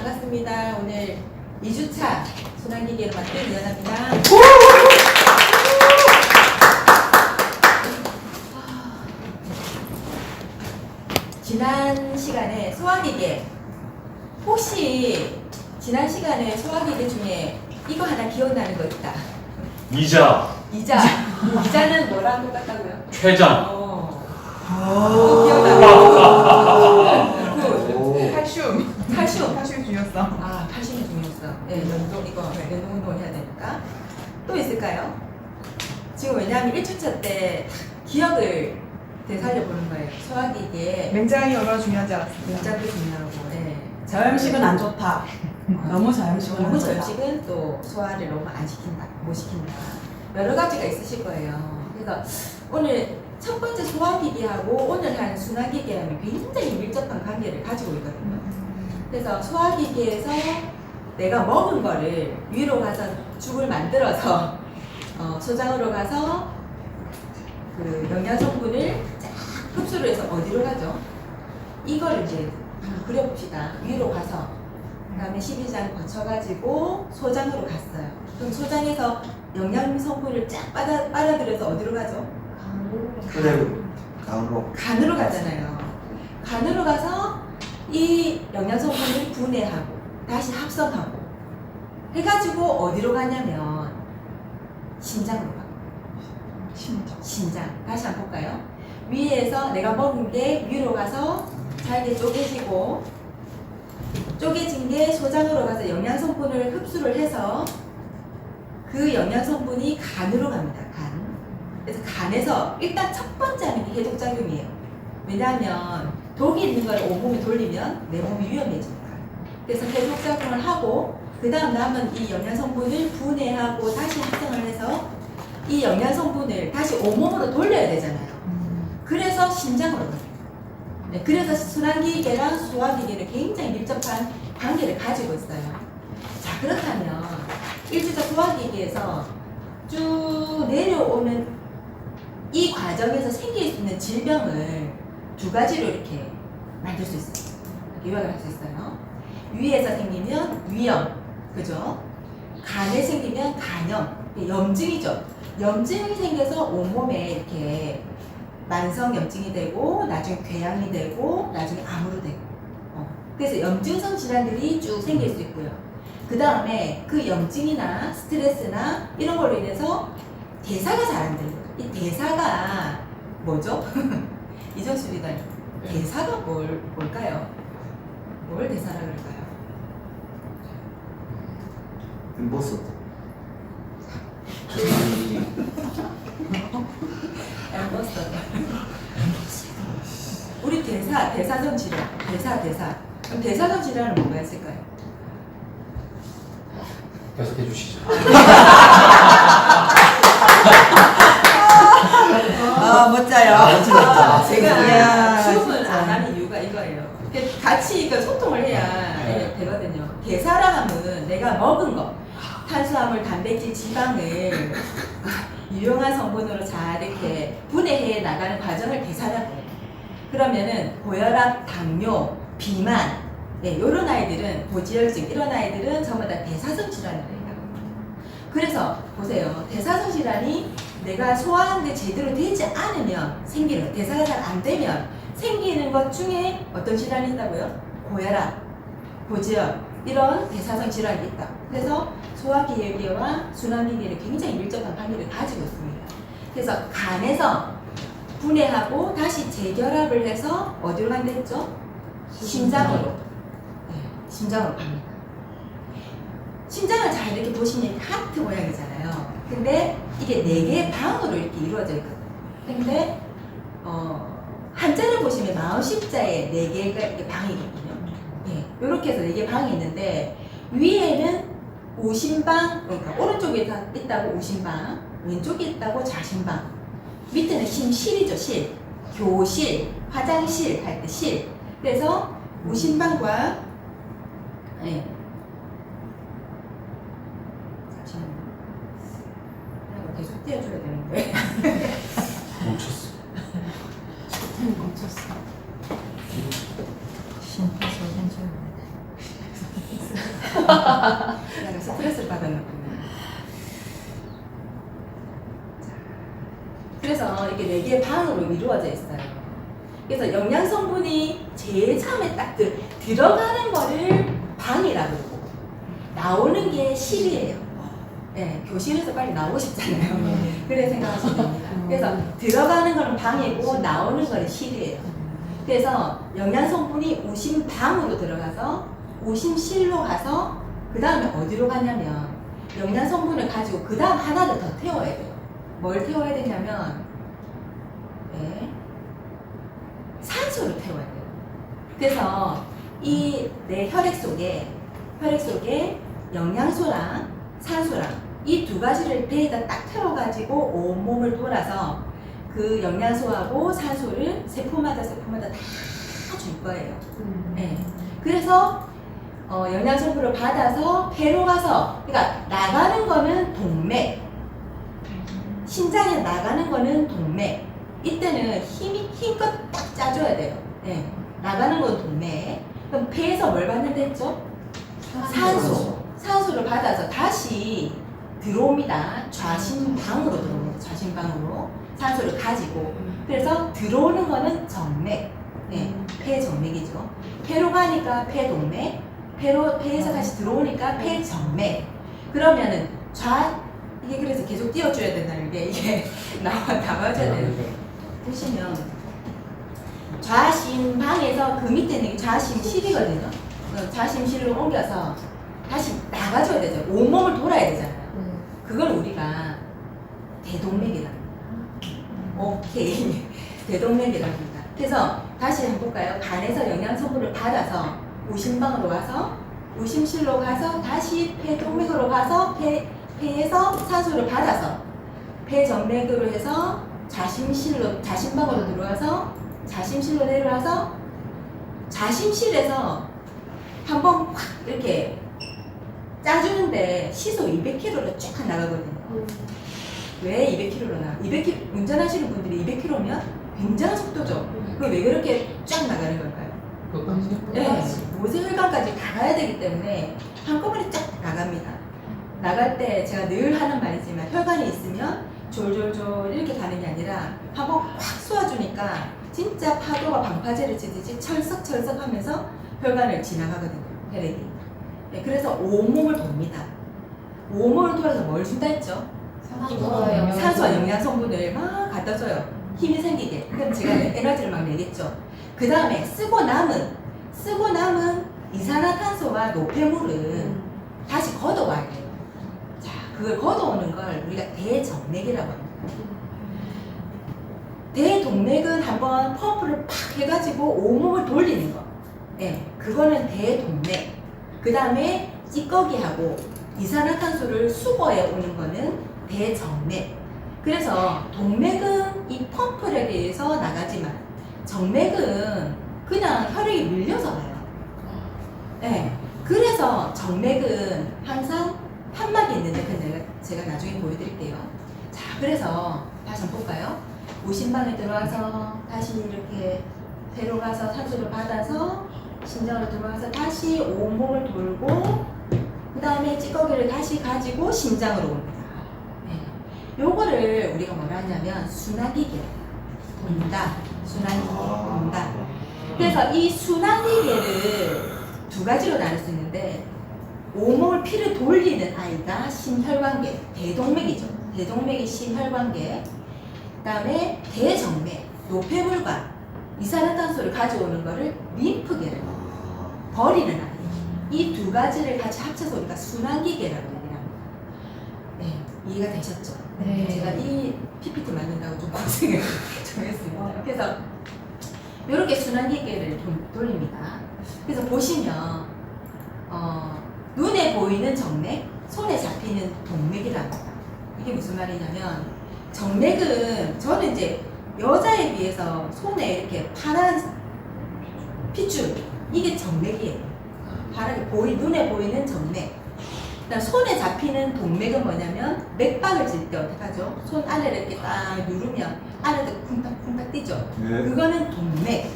반갑습니다. 오늘 2주차 순환기계를 맡은 이현아입니다. 지난 시간에 소화기계, 혹시 지난 시간에 소화기계 중에 이거 하나 기억나는 거 있다? 이자는 뭐랑 똑같다고요? 췌장. 기억나요? 칼슘 중요성. 아, 칼슘이 중요했어. 네, 운동, 이거, 운동 운동을 해야 되니까. 또 있을까요? 지금 왜냐하면 1주차 때 기억을 되살려보는 거예요. 소화기계, 맹장이 얼마나 중요하지 않았습니까? 문장도 중요하고, 네. 저염식은 안 좋다. 너무 저염식은 안 너무 좋다. 저염식은 또 소화를 너무 안 시킨다, 못 시킨다. 여러 가지가 있으실 거예요. 그래서 오늘 첫 번째 소화기계하고 오늘 한 순환기계하면 굉장히 밀접한 관계를 가지고 있거든요. 그래서 소화기계에서 내가 먹은 거를 위로 가서 죽을 만들어서 소장으로 가서 그 영양성분을 쫙 흡수를 해서 어디로 가죠? 이걸 이제 한번 그려봅시다. 위로 가서 그 다음에 12장 거쳐가지고 소장으로 갔어요. 그럼 소장에서 영양성분을 쫙 빨아들여서 어디로 가죠? 간으로 가잖아요. 간으로 가서 이 영양성분을 분해하고 다시 합성하고 해가지고 어디로 가냐면 심장으로 가요. 심장. 다시 한번 볼까요? 위에서 내가 먹은 게 위로 가서 잘게 쪼개지고 쪼개진 게 소장으로 가서 영양성분을 흡수를 해서 그 영양성분이 간으로 갑니다. 간. 그래서 간에서 일단 첫 번째 하는 게 해독작용이에요. 왜냐하면 독이 있는 걸 온몸에 돌리면 내 몸이 위험해지니까. 그래서 해독작용을 하고 그 다음 남은 이 영양성분을 분해하고 다시 합성을 해서 이 영양성분을 다시 온몸으로 돌려야 되잖아요. 그래서 심장으로 가요. 네, 그래서 순환기계랑 소화기계를 굉장히 밀접한 관계를 가지고 있어요. 자, 그렇다면 1주차 소화기계에서 쭉 내려오는 이 과정에서 생길 수 있는 질병을 두 가지로 이렇게 만들 수 있어요. 요약을 할 수 있어요. 위에서 생기면 위염, 그죠? 간에 생기면 간염, 염증이죠. 염증이 생겨서 온몸에 이렇게 만성염증이 되고 나중에 궤양이 되고 나중에 암으로 되고 그래서 염증성 질환들이 쭉 생길 수 있고요. 그 다음에 그 염증이나 스트레스나 이런 걸로 인해서 대사가 잘 안 되는 거죠. 이 대사가 뭐죠? 이정수 리더님, 대사가 뭘까요? 뭘 대사라 그럴까요? 버스. 엠버서. 우리 대사전 질환, 대사. 그럼 대사전 질환은 뭐가 있을까요? 계속해 주시죠. 멋져요. 제가 수업을 진짜. 안 하는 이유가 이거예요. 같이 소통을 해야 되거든요. 대사라 하면 내가 먹은 거, 탄수화물, 단백질, 지방을 유용한 성분으로 잘 이렇게 분해해 나가는 과정을 대사라고 해요. 그러면은 고혈압, 당뇨, 비만, 이런 아이들은 고지혈증 이런 아이들은 전부 다 대사성 질환을 해요. 그래서 보세요. 대사성 질환이 내가 소화하는데 제대로 되지 않으면 생기는, 대사가 잘 안 되면 생기는 것 중에 어떤 질환이 있다고요? 고혈압, 고지혈 이런 대사성 질환이 있다. 그래서 소화기계와 순환기계를 굉장히 밀접한 관계를 가지고 있습니다. 그래서 간에서 분해하고 다시 재결합을 해서 어디로 간다 했죠? 심장으로. 심장으로 갑니다. 심장을 잘 이렇게 보시면 하트 모양이잖아요. 근데 이게 4개의 방으로 이렇게 이루어져 있거든요. 근데 한자를 보시면 40자에 4개가 이렇게 방이거든요. 이렇게 해서 4개 방이 있는데 위에는 우심방, 그러니까 오른쪽에 있다고 우심방, 왼쪽에 있다고 좌심방, 밑에는 심실이죠. 실, 교실, 화장실 할 때 실. 그래서 우심방과 잠시만요. 계속 띄워줘야 되는데. 멈췄어. 멈췄어. 심폐소생술. 내가 스트레스를 받았나 보네. 그래서 이게 4개의 방으로 이루어져 있어요. 그래서 영양 성분이 제일 처음에 딱 들어가는 거를 방이라고 그러고 나오는 게 실이에요. 네, 교실에서 빨리 나오고 싶잖아요. 그래 생각하시면 됩니다. 그래서 들어가는 거는 방이고 나오는 거는 실이에요. 그래서 영양 성분이 우심방으로 들어가서 우심실로 가서 그 다음에 어디로 가냐면 영양 성분을 가지고 그 다음 하나를 더 태워야 돼요. 뭘 태워야 되냐면 네, 산소를 태워야 돼요. 그래서 이 내 혈액 속에 영양소랑 산소랑 이 두 가지를 배에다 딱 태워가지고 온몸을 돌아서 그 영양소하고 산소를 세포마다 다 줄 거예요. 네. 그래서 영양소를 받아서 폐로 가서 그러니까 나가는 거는 동맥, 심장에 나가는 거는 동맥. 이때는 힘껏 딱 짜줘야 돼요. 네. 나가는 건 동맥. 그럼 폐에서 뭘 받는다 했죠? 산소를 받아서 다시 들어옵니다. 좌심방으로 들어옵니다. 좌심방으로 산소를 가지고. 그래서 들어오는 거는 정맥. 네. 폐정맥이죠. 폐로 가니까 폐동맥. 폐에서 다시 들어오니까 폐정맥. 그러면은 이게 그래서 계속 띄워줘야 된다는 게 이게 나와줘야 되는데 보시면 좌심방에서 그 밑에는 이게 좌심실이거든요. 좌심실로 옮겨서 다시 나가줘야 되죠. 온몸을 돌아야 되잖아요. 그걸 우리가 대동맥이랍니다. 오케이. 대동맥이랍니다. 그래서 다시 한번 볼까요? 간에서 영양 성분을 받아서 우심방으로 가서 우심실로 가서 다시 폐동맥으로 가서 폐에서 산소를 받아서 폐정맥으로 해서 좌심방으로 들어와서 좌심실로 내려와서 좌심실에서 한번 확 이렇게 짜주는데 시속 200km로 쫙 나가거든요. 왜 200km로 나가? 200km 운전하시는 분들이 200km면 굉장한 속도죠. 그럼 왜 그렇게 쫙 나가는 걸까요? 네, 모세혈관까지 다 가야 되기 때문에 한꺼번에 쫙 나갑니다. 나갈 때 제가 늘 하는 말이지만 혈관이 있으면 졸졸졸 이렇게 가는 게 아니라 한번 확 쏘아주니까 진짜 파도가 방파제를 치듯이 철썩철썩 하면서 혈관을 지나가거든요. 혈액이. 네, 그래서 온몸을 돕니다. 온몸을 돌아서 뭘 준다 했죠? 산소와 영양 성분을 막 갖다 줘요. 힘이 생기게. 그럼 제가 에너지를 막 내겠죠. 그 다음에 쓰고 남은 이산화탄소와 노폐물은 다시 걷어와야 돼요. 자, 그걸 걷어오는 걸 우리가 대정맥이라고 합니다. 대동맥은 한번 펌프를 팍 해가지고 온몸을 돌리는 거. 네, 그거는 대동맥. 그 다음에 찌꺼기하고 이산화탄소를 수거해 오는 거는 대정맥. 그래서 동맥은 이 펌프에 의해서 나가지만 정맥은 그냥 혈액이 밀려서 가요. 네. 그래서 정맥은 항상 판막이 있는데 그 제가 나중에 보여드릴게요. 자, 그래서 다시 한번 볼까요? 우심방에 들어와서 다시 이렇게 배로 가서 산소를 받아서 심장으로 들어와서 다시 온몸을 돌고 그 다음에 찌꺼기를 다시 가지고 심장으로 옵니다. 네. 요거를 우리가 뭐라 하냐면 순환기계 돈다. 순환기계 돈다. 그래서 이 순환기계를 두 가지로 나눌 수 있는데 온몸을 피를 돌리는 아이가 심혈관계, 대동맥이죠. 대동맥이 심혈관계. 그 다음에 대정맥, 노폐물과 이산화탄소를 가져오는 거를 림프계를 버리는 아이. 이 두 가지를 같이 합쳐서 우리가 순환기계라고 얘기를 합니다. 네, 이해가 되셨죠? 네. 제가 이 PPT 만든다고 좀 고생을 좀 했습니다. 그래서 이렇게 순환기계를 돌립니다. 그래서 보시면 눈에 보이는 정맥, 손에 잡히는 동맥이랍니다. 이게 무슨 말이냐면 정맥은 저는 이제 여자에 비해서 손에 이렇게 파란 핏줄 이게 정맥이에요. 파랗게 눈에 보이는 정맥. 그다음 손에 잡히는 동맥은 뭐냐면 맥박을 쥘 때 어떻게 하죠? 손 아래를 이렇게 딱 누르면 아래도 쿵탁쿵탁 뛰죠. 네. 그거는 동맥.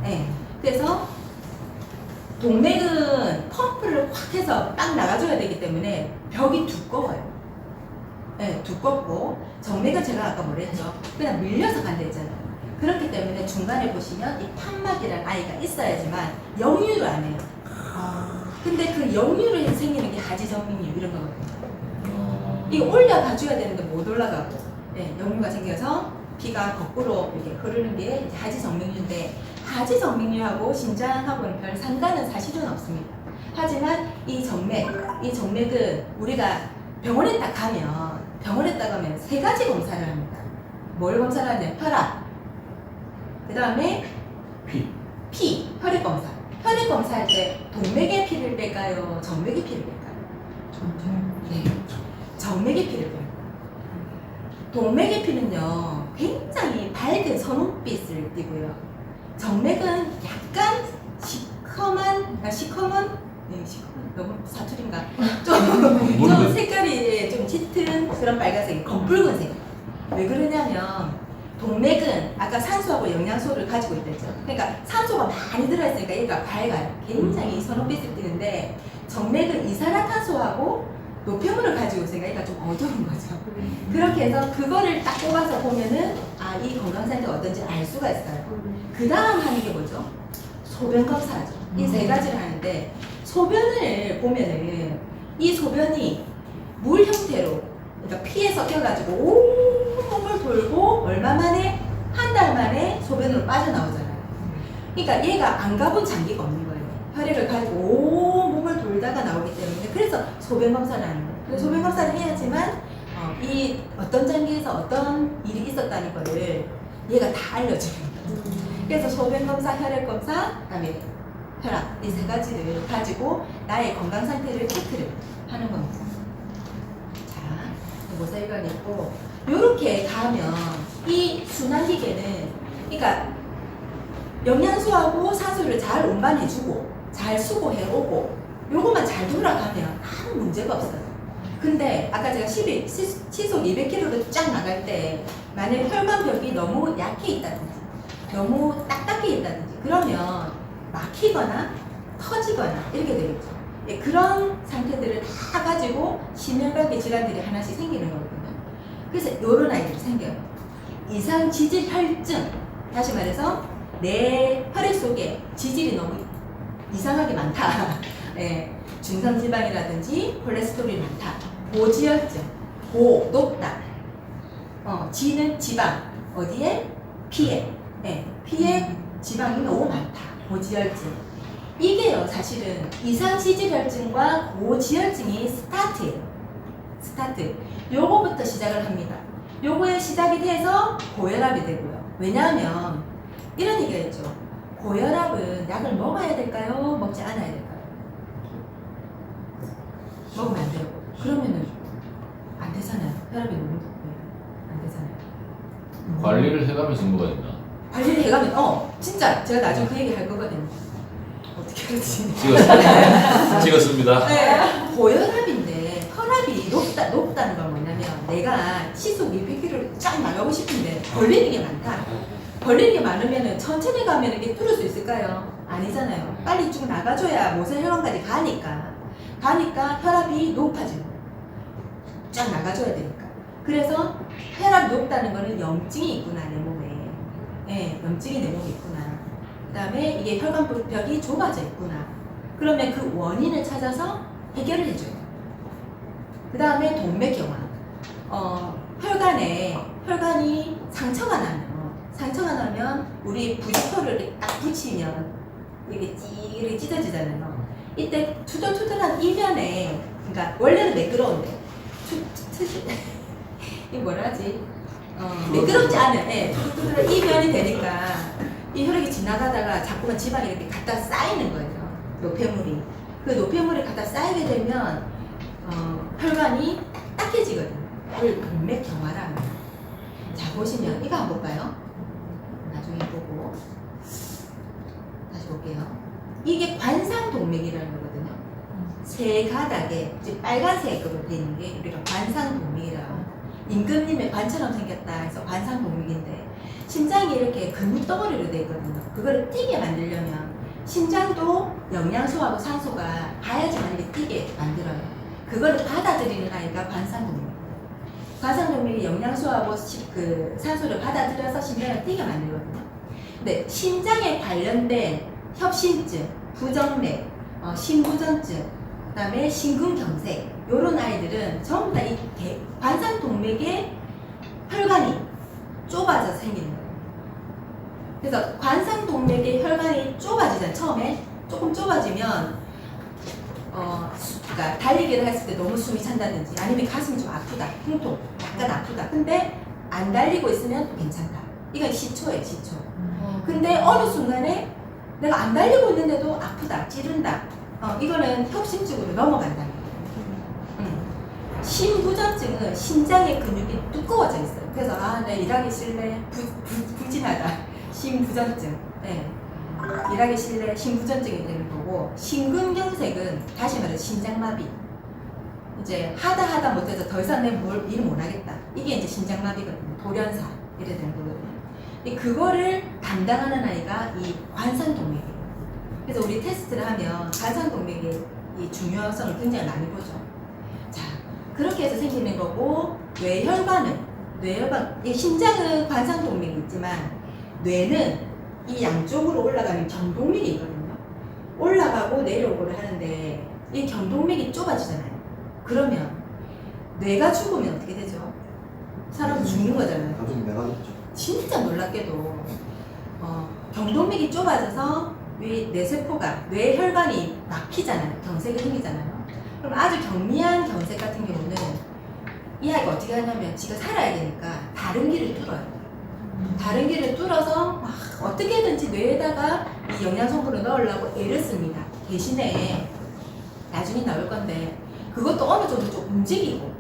네. 그래서 동맥은 펌프를 확 팍 해서 딱 나가줘야 되기 때문에 벽이 두꺼워요. 네, 두껍고 정맥은 제가 아까 뭐랬죠? 그냥 밀려서 간다 했잖아요. 그렇기 때문에 중간에 보시면 이 판막이라는 아이가 있어야지만 역류를 안 해요. 근데 그 역류를 생기는 게 하지정맥류 이런 거거든요. 이거 올려가줘야 되는데 못 올라가고 역류가 생겨서 피가 거꾸로 이렇게 흐르는 게 이제 하지정맥류인데 하지정맥류하고 신장하고는 별 상관은 사실은 없습니다. 하지만 이 정맥은 우리가 병원에 딱 가면 세 가지 검사를 합니다. 뭘 검사를 하냐면 혈압, 그 다음에 피, 혈액 검사. 혈액 검사할 때 동맥의 피를 뺄까요? 정맥의 피를 뺄까요? 네, 정맥의 피를 빼요. 동맥의 피는요 굉장히 밝은 선홍빛을 띠고요. 정맥은 약간 시커먼 너무 사투리인가? 좀 색깔이 좀 짙은 그런 빨간색, 검붉은색. 왜 그러냐면 동맥은 아까 산소하고 영양소를 가지고 있댔죠. 그러니까 산소가 많이 들어있으니까 얘가 밝아요. 굉장히 선홍빛을 띠는데 정맥은 이산화탄소하고 노폐물을 가지고 있으니까 얘가 좀 어두운 거죠. 그렇게 해서 그거를 딱 뽑아서 보면은 이 건강 상태가 어떤지 알 수가 있어요. 그 다음 하는 게 뭐죠? 소변 검사죠. 이 세 가지를 하는데 소변을 보면은 이 소변이 물 형태로 그러니까 피에 섞여가지고 온몸을 돌고 얼마 만에 한 달 만에 소변으로 빠져나오잖아요. 그러니까 얘가 안 가본 장기가 없는 거예요. 혈액을 가지고 온몸을 돌다가 나오기 때문에 그래서 소변 검사를 하는 거예요. 그래서 소변 검사를 해야지만 이 어떤 장기에서 어떤 일이 있었다는 거를 얘가 다 알려주는 거예요. 그래서 소변 검사, 혈액 검사, 그다음에 혈압 이 세 가지를 가지고 나의 건강 상태를 체크를 하는 겁니다. 자, 모사혈관이 있고 요렇게 가면 이 순환기계는 그러니까 영양소하고 산소를 잘 운반해주고 잘 수거해오고 요것만 잘 돌아가면 아무 문제가 없어요. 근데 아까 제가 시속 200km로 쫙 나갈 때 만약 혈관벽이 너무 약해 있다든지 너무 딱딱해 있다든지 그러면 막히거나 터지거나 이렇게 되겠죠. 그런 상태들을 다 가지고 심혈관계 질환들이 하나씩 생기는 거거든요. 그래서 이런 아이들이 생겨요. 이상 지질 혈증, 다시 말해서 내 혈액 속에 지질이 너무 이상하게 많다. 중성지방이라든지 콜레스테롤이 많다. 고지혈증, 고 높다. 지는 지방 어디에? 피에. 피에 지방이 너무 많다. 고지혈증. 이게요 사실은 이상지질혈증과 고지혈증이 스타트예요. 스타트. 요거부터 시작을 합니다. 요거에 시작이 돼서 고혈압이 되고요. 왜냐하면 이런 얘기가 있죠. 고혈압은 약을 먹어야 될까요? 먹지 않아야 될까요? 먹으면 안 돼요. 그러면은 안 되잖아요. 혈압이 너무 높고요. 안 되잖아요. 관리를 해가면서 먹어야 된다. 관리를 해가면 진짜 제가 나중에 그 얘기 할 거거든요. 어떻게 그러지? 찍었습니다. 네, 고혈압인데 혈압이 높다는 건 뭐냐면 내가 시속 200km를 쫙 나가고 싶은데 걸리는 게 많다. 걸리는 게 많으면 천천히 가면 이게 뚫을 수 있을까요? 아니잖아요. 빨리 쭉 나가줘야 모세혈관까지 가니까 혈압이 높아지는 거예요. 쫙 나가줘야 되니까. 그래서 혈압이 높다는 거는 염증이 있구나 내 몸에. 염증이 내 몸에 있구나. 그 다음에 이게 혈관벽이 좁아져 있구나. 그러면 그 원인을 찾아서 해결을 해줘요. 그 다음에 동맥경화. 혈관이 상처가 나면 우리 부지포를 딱 붙이면 이게 찌르게 찢어지잖아요. 이때 투덜투덜한 이면에, 그러니까 원래는 매끄러운데 이 뭐라지? 매끄럽지 않은 투덜투덜한 이면이 되니까 이 혈액이 지나가다가 자꾸만 지방이 이렇게 갖다 쌓이는 거예요. 노폐물이. 그 노폐물이 갖다 쌓이게 되면 혈관이 딱딱해지거든요. 그걸 동맥경화라 합니다. 자, 보시면 이거 한번 볼까요? 나중에 보고 다시 볼게요. 이게 관상동맥이라는 거거든요. 세 가닥에 이제 빨간색으로 되어 있는 게 우리가 관상동맥이라고. 임금님의 관처럼 생겼다 해서 관상동맥인데 심장이 이렇게 근육덩어리로 되어 있거든요. 그거를 뛰게 만들려면 심장도 영양소하고 산소가 가야지만 이렇게 뛰게 만들어요. 그걸 받아들이는 아이가 관상동맥. 관상동맥이 영양소하고 그 산소를 받아들여서 심장을 뛰게 만들거든요. 근데 심장에 관련된 협심증, 부정맥, 심부전증, 그다음에 심근경색 이런 아이들은 전부 다 이 관상동맥의 혈관이 좁아져서 생기는 거예요. 그래서 관상동맥의 혈관이 좁아지잖아요. 처음에 조금 좁아지면 그러니까 달리기를 했을 때 너무 숨이 찬다든지 아니면 가슴이 좀 아프다, 통통, 약간 아프다. 근데 안 달리고 있으면 괜찮다. 이건 시초예요, 시초. 근데 어느 순간에 내가 안 달리고 있는데도 아프다, 찌른다. 이거는 협심증으로 넘어간다는 거예요. 심부전증은 심장의 근육이 두꺼워져 있어요. 그래서 나 일하기 싫네, 부진하다. 심부전증. 네. 일하기 싫네, 심부전증이 되는 거고, 심근경색은 다시 말해 심장마비. 이제 하다 못해서 더 이상 내 일 못하겠다. 이게 이제 심장마비거든요. 돌연사 이래 되는 거거든요. 그거를 담당하는 아이가 이 관상동맥이에요. 그래서 우리 테스트를 하면 관상동맥의 이 중요성을 굉장히 많이 보죠. 자, 그렇게 해서 생기는 거고, 뇌혈관은 이 심장은 관상동맥이 있지만 뇌는 이 양쪽으로 올라가는 경동맥이 있거든요. 올라가고 내려오고를 하는데 이 경동맥이 좁아지잖아요. 그러면 뇌가 죽으면 어떻게 되죠? 사람 죽는 거잖아요. 나중에 내가 됐죠. 진짜 놀랍게도 경동맥이 좁아져서 뇌세포가 뇌혈관이 막히잖아요. 경색이 생기잖아요. 그럼 아주 경미한 경색 같은 경우는 이 아이가 어떻게 하냐면 지가 살아야 되니까 다른 길을 뚫어요. 다른 길을 뚫어서 막 어떻게든지 뇌에다가 이 영양성분을 넣으려고 애를 씁니다. 대신에 나중에 나올 건데 그것도 어느 정도 좀 움직이고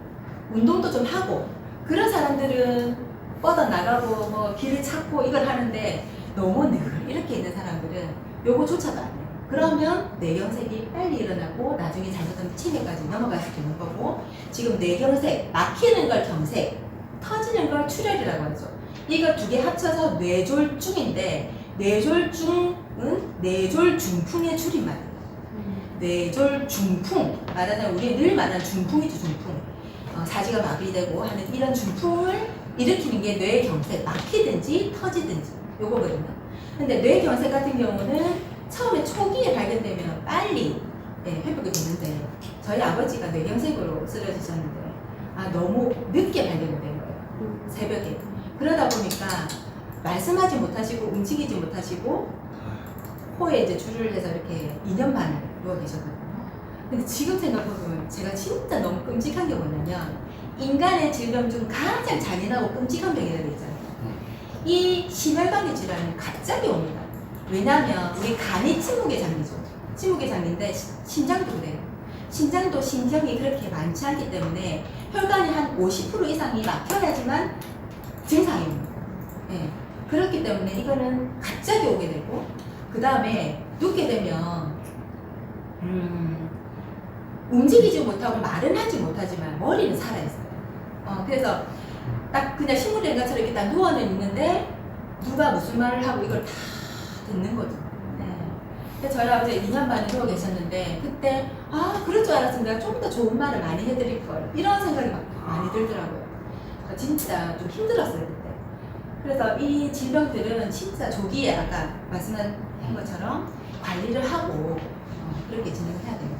운동도 좀 하고 그런 사람들은 뻗어나가고 뭐 길을 찾고 이걸 하는데 너무 늘 이렇게 있는 사람들은 요거조차도 안 해요. 그러면 뇌경색이 빨리 일어나고 나중에 잘못하면 치매까지 넘어갈 수도 있는 거고, 지금 뇌경색, 막히는 걸 경색, 터지는 걸 출혈이라고 하죠. 이거 두 개 합쳐서 뇌졸중인데, 뇌졸중은 뇌졸중풍의 줄임말이에요. 뇌졸중풍, 말하자면 우리 늘 말하는 중풍이죠, 중풍. 사지가 마비되고 하는 이런 중풍을 일으키는 게 뇌경색, 막히든지 터지든지 요거거든요. 근데 뇌경색 같은 경우는 처음에 초기에 발견되면 빨리 회복이 되는데, 저희 아버지가 뇌경색으로 쓰러지셨는데 너무 늦게 발견된 거예요. 새벽에. 그러다 보니까 말씀하지 못하시고 움직이지 못하시고 코에 이제 줄을 해서 이렇게 2년 반을 누워 계셨거든요. 근데 지금 생각해보면 제가 진짜 너무 끔찍한 게 뭐냐면, 인간의 질병 중 가장 잔인하고 끔찍한 병이라고 있잖아요. 이 심혈관계 질환은 갑자기 옵니다. 왜냐하면 우리 간이 침묵의 장기죠. 침묵의 장기인데 심장도 그래요. 심장도 신경이 그렇게 많지 않기 때문에 혈관이 한 50% 이상이 막혀야지만 증상이 옵니다. 네. 그렇기 때문에 이거는 갑자기 오게 되고, 그 다음에 눕게 되면 움직이지 못하고 말은 하지 못하지만 머리는 살아있어요. 그래서 딱 그냥 식물인간처럼 이렇게 딱 누워는 있는데 누가 무슨 말을 하고 이걸 다 듣는 거죠. 네. 그래서 저희 아버지가 2년 반을 누워 계셨는데 그때 그럴 줄 알았으면 좀 더 좋은 말을 많이 해드릴 걸, 이런 생각이 막 많이 들더라고요. 진짜 좀 힘들었어요 그때. 그래서 이 질병들은 진짜 조기에 아까 말씀한 것처럼 관리를 하고 그렇게 진행을 해야 됩니다.